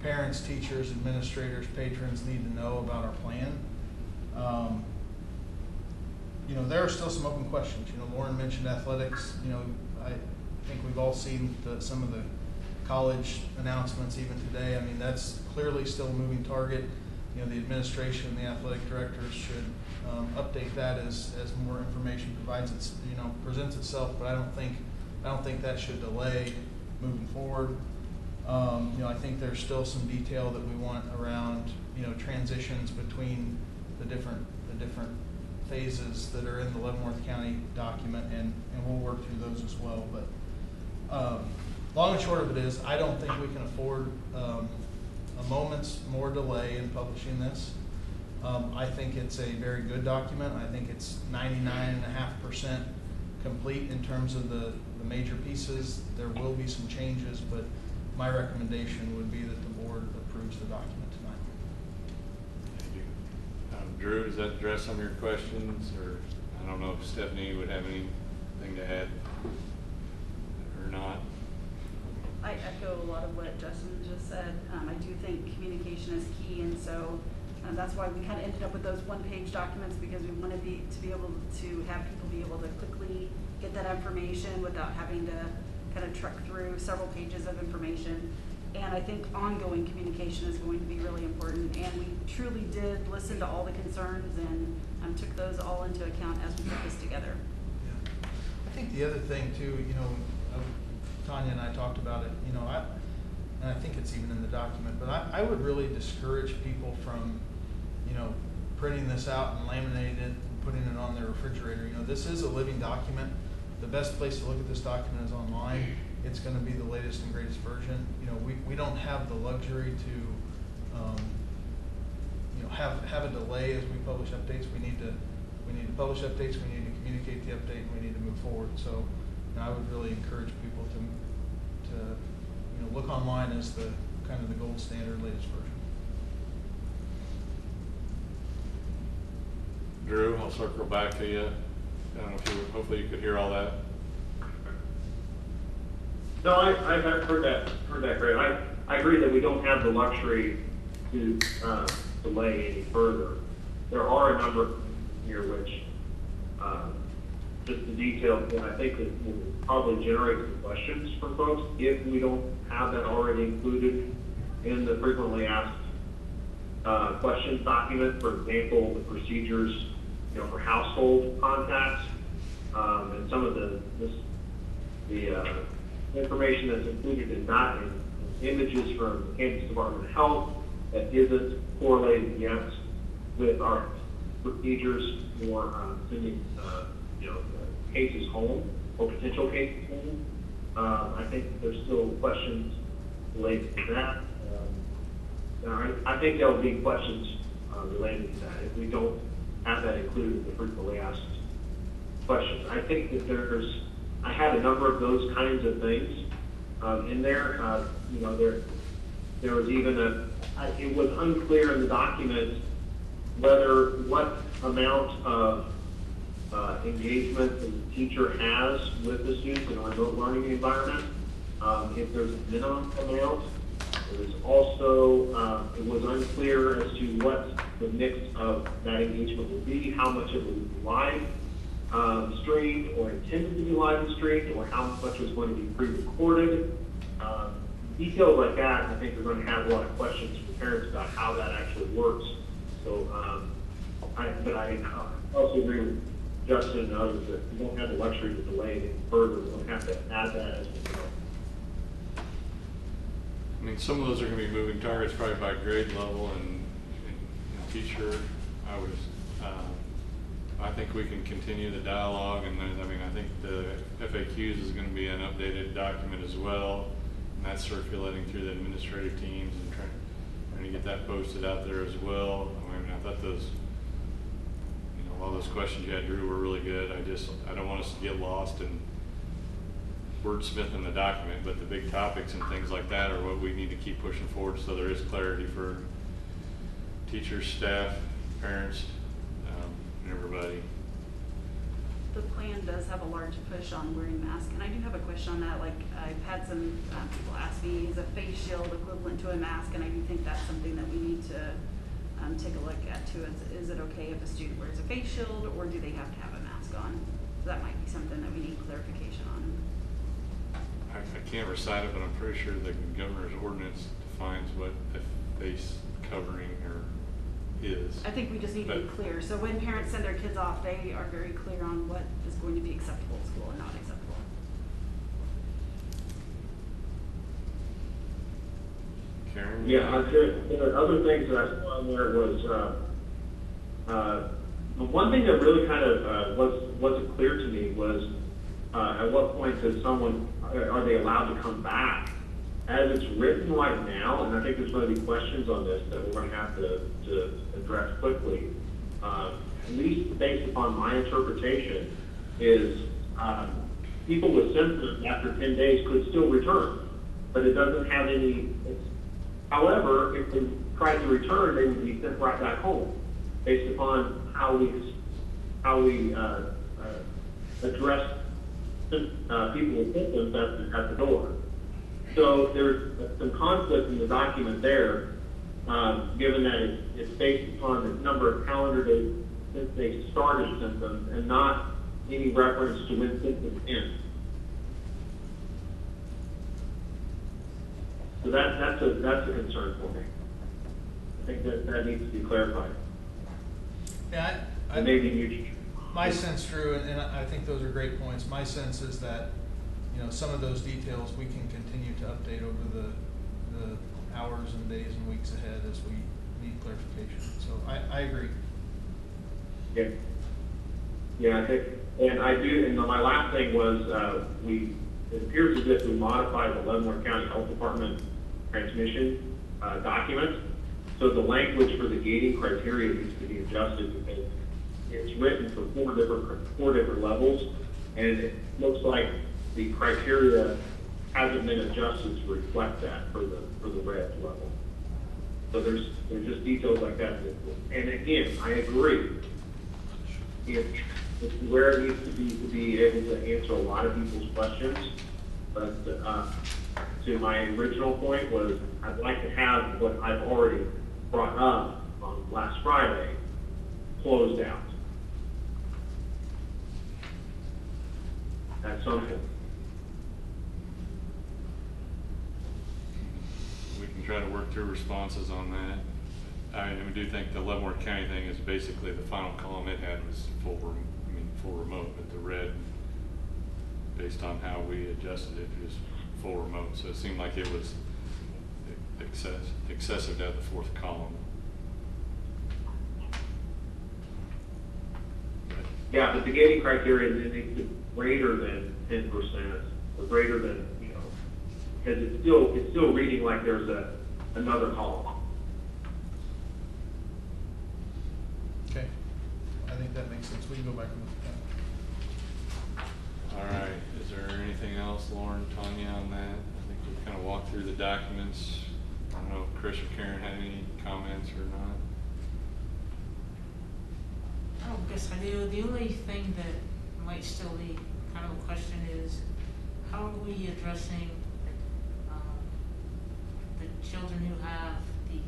S2: parents, teachers, administrators, patrons need to know about our plan. You know, there are still some open questions. You know, Lauren mentioned athletics. You know, I think we've all seen some of the college announcements even today. I mean, that's clearly still a moving target. You know, the administration and the athletic directors should update that as more information presents itself. But I don't think that should delay moving forward. You know, I think there's still some detail that we want around, you know, transitions between the different phases that are in the Leavenworth County document, and we'll work through those as well. But long and short of it is, I don't think we can afford a moment's more delay in publishing this. I think it's a very good document. I think it's 99.5% complete in terms of the major pieces. There will be some changes, but my recommendation would be that the board approves the document tonight.
S1: Thank you. Drew, does that address some of your questions? Or I don't know if Stephanie would have anything to add or not.
S10: I echo a lot of what Justin just said. I do think communication is key, and so that's why we kind of ended up with those one-page documents, because we wanted to be able to have people be able to quickly get that information without having to kind of trek through several pages of information. And I think ongoing communication is going to be really important, and we truly did listen to all the concerns and took those all into account as we put this together.
S2: Yeah. I think the other thing too, you know, Tanya and I talked about it, you know, and I think it's even in the document, but I would really discourage people from, you know, printing this out and laminating it and putting it on their refrigerator. You know, this is a living document. The best place to look at this document is online. It's going to be the latest and greatest version. You know, we don't have the luxury to, you know, have a delay as we publish updates. We need to publish updates. We need to communicate the update, and we need to move forward. So, you know, I would really encourage people to you know, look online as the kind of the gold standard latest version.
S1: Drew, I'll circle back to you. I don't know if hopefully you could hear all that.
S6: No, I've heard that great. I agree that we don't have the luxury to delay any further. There are a number here which just the detail that I think that will probably generate some questions from folks if we don't have that already included in the frequently asked questions document. For example, the procedures, you know, for household contacts, and some of the information that's included in that, in images from the Kansas Department of Health that isn't correlated yet with our procedures for sending you know, cases home or potential cases home. I think there's still questions related to that. I think there will be questions related to that if we don't have that included in the frequently asked questions. I think that I had a number of those kinds of things in there. You know, there was even it was unclear in the document what amount of engagement the teacher has with the students in a remote learning environment. If there's a minimum amount. It was also, it was unclear as to what the mix of that engagement would be, how much of it would be live streamed or intended to be live streamed, or how much was going to be pre-recorded. Details like that, I think, are going to have a lot of questions from parents about how that actually works. So, but I also agree with Justin and others that we don't have the luxury to delay it further. We don't have to add that as we go.
S1: I mean, some of those are going to be moving targets probably by grade level and teacher. I think we can continue the dialogue, and I mean, I think the FAQs is going to be an updated document as well. that's circulating through the administrative teams and trying to get that posted out there as well. I mean, I thought those, all those questions you had, Drew, were really good. I don't want us to get lost in wordsmithing the document, but the big topics and things like that are what we need to keep pushing forward, so there is clarity for teachers, staff, parents, and everybody.
S10: The plan does have a large push on wearing masks, and I do have a question on that. Like, I've had some people ask me, is a face shield equivalent to a mask? And I do think that's something that we need to take a look at too. Is it okay if a student wears a face shield, or do they have to have a mask on? So that might be something that we need clarification on.
S1: I can't recite it, but I'm pretty sure the governor's ordinance defines what a face covering or is.
S10: I think we just need to be clear. So when parents send their kids off, they are very clear on what is going to be acceptable at school and not acceptable.
S1: Karen?
S6: Yeah, the other things that I saw in there was, the one thing that really kind of wasn't clear to me was, at what point does are they allowed to come back? As it's written right now, and I think there's going to be questions on this that we're going to have to address quickly, at least based upon my interpretation, is people with symptoms after 10 days could still return, but it doesn't have any. However, if they tried to return, they would be sent right back home, based upon how we address people with symptoms at the door. So there's some conflict in the document there, given that it's based upon the number of calendar days since they started symptoms and not any reference to when symptoms end. So that's a concern for me. I think that needs to be clarified.
S2: Yeah,
S6: And maybe you.
S2: My sense, Drew, and I think those are great points. My sense is that, some of those details we can continue to update over the hours and days and weeks ahead as we need clarification. So I agree.
S6: Yeah. Yeah, I think, and I do, and my last thing was, it appears as if we modified the Leavenworth County Health Department transmission document. So the language for the gating criteria needs to be adjusted because it's written for four different levels, and it looks like the criteria hasn't been adjusted to reflect that for the red level. So there's just details like that. And again, I agree. It's where it needs to be able to answer a lot of people's questions. But to my original point was, I'd like to have what I've already brought up on last Friday closed out. At some point.
S1: We can try to work through responses on that. I do think the Leavenworth County thing is basically the final column it had was full remote, but the red, based on how we adjusted it, was full remote. So it seemed like it was excessive to have the fourth column.
S6: Yeah, but the gating criteria needs to be greater than 10% or greater than, because it's still reading like there's another column.
S2: Okay. I think that makes sense. We can go back and look at that.
S1: All right, is there anything else, Lauren, Tanya, on that? I think we've kind of walked through the documents. I don't know if Chris or Karen had any comments or not.
S11: I guess I do. The only thing that might still be kind of a question is, how are we addressing the children who have the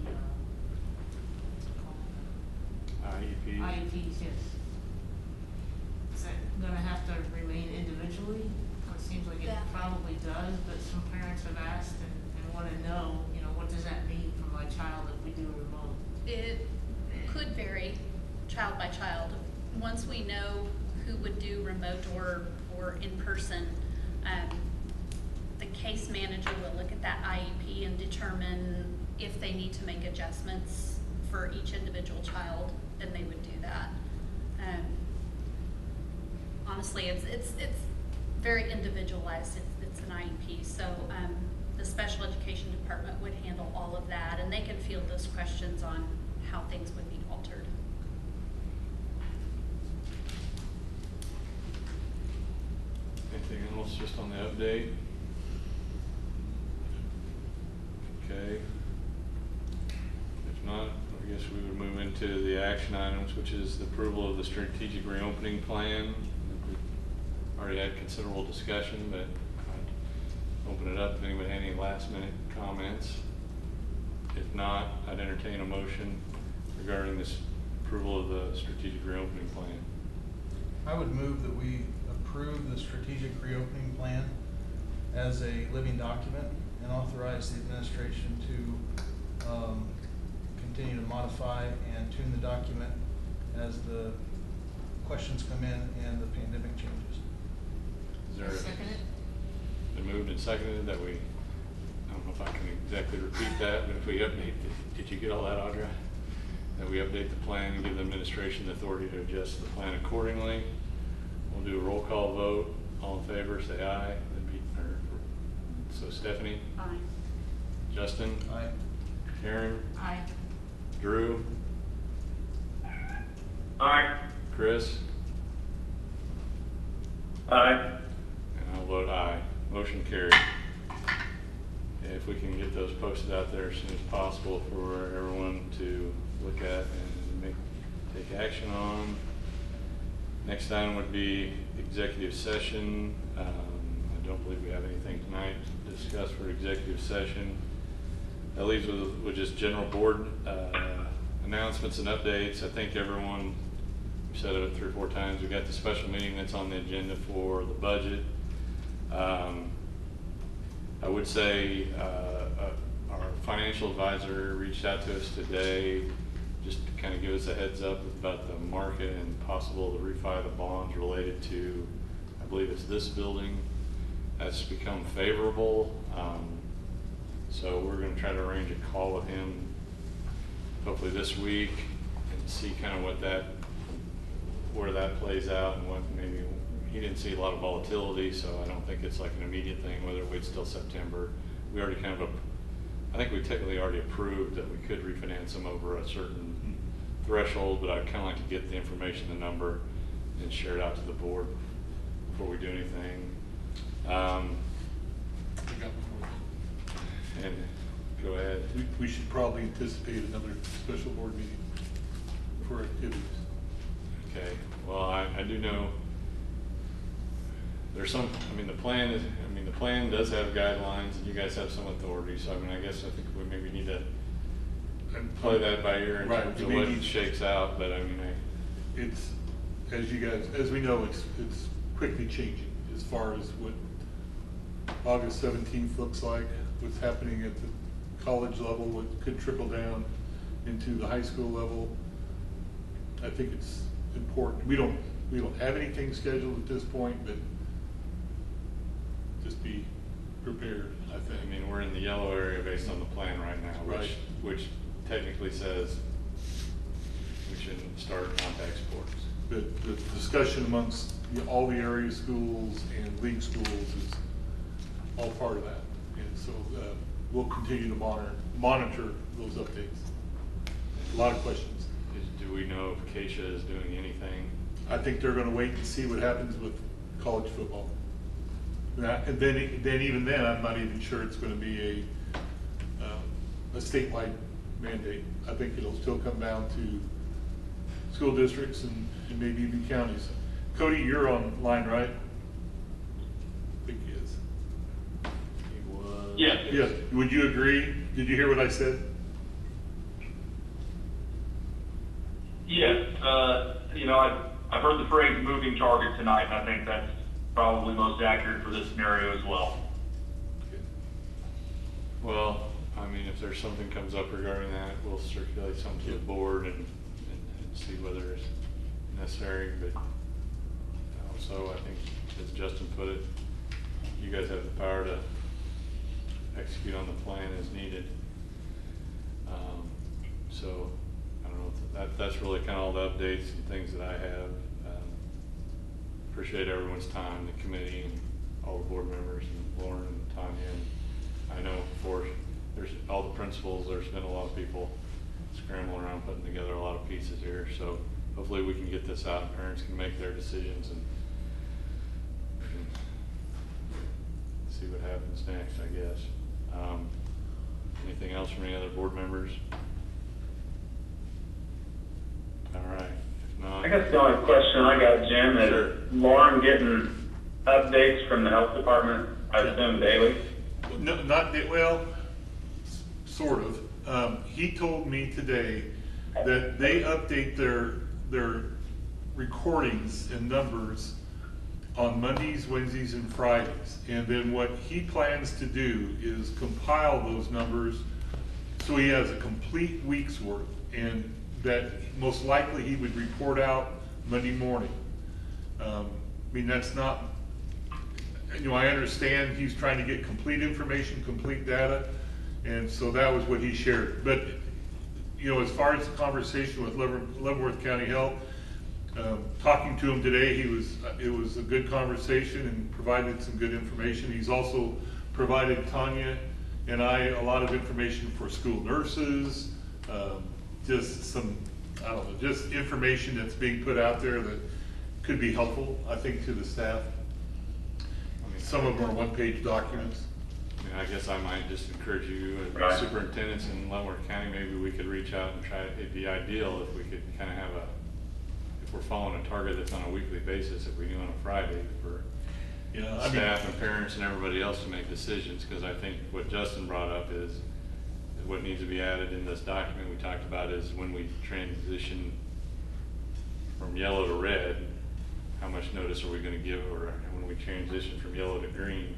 S1: IEP.
S11: IEPs? Yes. Is that going to have to remain individually? Well, it seems like it probably does, but some parents have asked and want to know, what does that mean for my child if we do a remote?
S9: It could vary child by child. Once we know who would do remote or in person, the case manager will look at that IEP and determine if they need to make adjustments for each individual child, then they would do that. Honestly, it's very individualized. It's an IEP, so the special education department would handle all of that, and they can field those questions on how things would be altered.
S1: Anything else just on the update? Okay. If not, I guess we would move into the action items, which is the approval of the strategic reopening plan. We've already had considerable discussion, but I'd open it up if anybody had any last minute comments. If not, I'd entertain a motion regarding this approval of the strategic reopening plan.
S2: I would move that we approve the strategic reopening plan as a living document and authorize the administration to continue to modify and tune the document as the questions come in and the pandemic changes.
S1: Is there
S11: Second it?
S1: been moved and seconded that we, I don't know if I can exactly repeat that, but if we update, did you get all that, Audra? That we update the plan and give the administration the authority to adjust the plan accordingly. We'll do a roll call vote. All in favor, say aye. So Stephanie?
S10: Aye.
S1: Justin?
S2: Aye.
S1: Karen?
S11: Aye.
S1: Drew?
S4: Aye.
S1: Chris?
S4: Aye.
S1: And I'll vote aye. Motion carried. If we can get those posted out there as soon as possible for everyone to look at and take action on. Next item would be executive session. I don't believe we have anything tonight to discuss for executive session. That leaves with just general board announcements and updates. I think everyone, we've said it 3 or 4 times, we got the special meeting that's on the agenda for the budget. I would say our financial advisor reached out to us today just to kind of give us a heads up about the market and possible to refi the bonds related to, I believe it's this building. That's become favorable. So we're going to try to arrange a call with him hopefully this week and see kind of where that plays out and what maybe. He didn't see a lot of volatility, so I don't think it's like an immediate thing, whether it waits till September. We already kind of, I think we technically already approved that we could refinance them over a certain threshold, but I'd kind of like to get the information, the number, and share it out to the board before we do anything. And go ahead.
S3: We should probably anticipate another special board meeting for activities.
S1: Okay, well, I do know there's some, the plan does have guidelines and you guys have some authority, so I guess I think we maybe need to play that by ear in terms of what it shakes out, but
S3: it's, as we know, it's quickly changing as far as what August 17th looks like, what's happening at the college level, what could trickle down into the high school level. I think it's important. We don't have anything scheduled at this point, but just be prepared, I think.
S1: We're in the yellow area based on the plan right now, which technically says we shouldn't start contact sports.
S3: The discussion amongst all the area schools and league schools is all part of that. And so we'll continue to monitor those updates. A lot of questions.
S1: Do we know if Acacia is doing anything?
S3: I think they're going to wait and see what happens with college football. And then even then, I'm not even sure it's going to be a statewide mandate. I think it'll still come down to school districts and maybe even counties. Cody, you're online, right? I think he is.
S1: He was.
S4: Yes.
S3: Yes. Would you agree? Did you hear what I said?
S12: Yes, I've heard the phrase moving target tonight, and I think that's probably most accurate for this scenario as well.
S1: Well, if there's something comes up regarding that, we'll circulate something to the board and see whether it's necessary, but also I think, as Justin put it, you guys have the power to execute on the plan as needed. So I don't know, that's really kind of all the updates and things that I have. Appreciate everyone's time, the committee and all the board members and Lauren and Tanya and I know there's all the principals, there's been a lot of people scrambling around putting together a lot of pieces here, so hopefully we can get this out and parents can make their decisions and we can see what happens next, I guess. Anything else from any other board members? All right, if not.
S4: I guess the only question I got, Jim, is
S1: Sure.
S4: Lauren getting updates from the health department, I assume daily?
S3: No, not, well, sort of. He told me today that they update their recordings and numbers on Mondays, Wednesdays, and Fridays. And then what he plans to do is compile those numbers so he has a complete week's worth, and that most likely he would report out Monday morning. I mean, that's not, I understand he's trying to get complete information, complete data, and so that was what he shared. But, as far as the conversation with Leavenworth County Health, talking to him today, it was a good conversation and provided some good information. He's also provided Tanya and I a lot of information for school nurses, just some, I don't know, just information that's being put out there that could be helpful, I think, to the staff. Some of them are one-page documents.
S1: I guess I might just encourage you,
S4: Right.
S1: superintendents in Leavenworth County, maybe we could reach out and try, it'd be ideal if we could kind of have if we're following a target that's on a weekly basis, if we do on a Friday for staff and parents and everybody else to make decisions, because I think what Justin brought up is what needs to be added in this document we talked about is when we transition from yellow to red, how much notice are we going to give, or when we transition from yellow to green,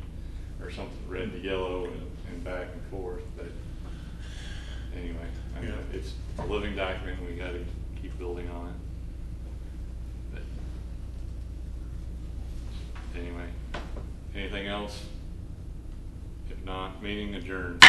S1: or something, red to yellow and back and forth. But anyway, I mean, it's a living document, we got to keep building on it. But anyway, anything else? If not, meeting adjourned.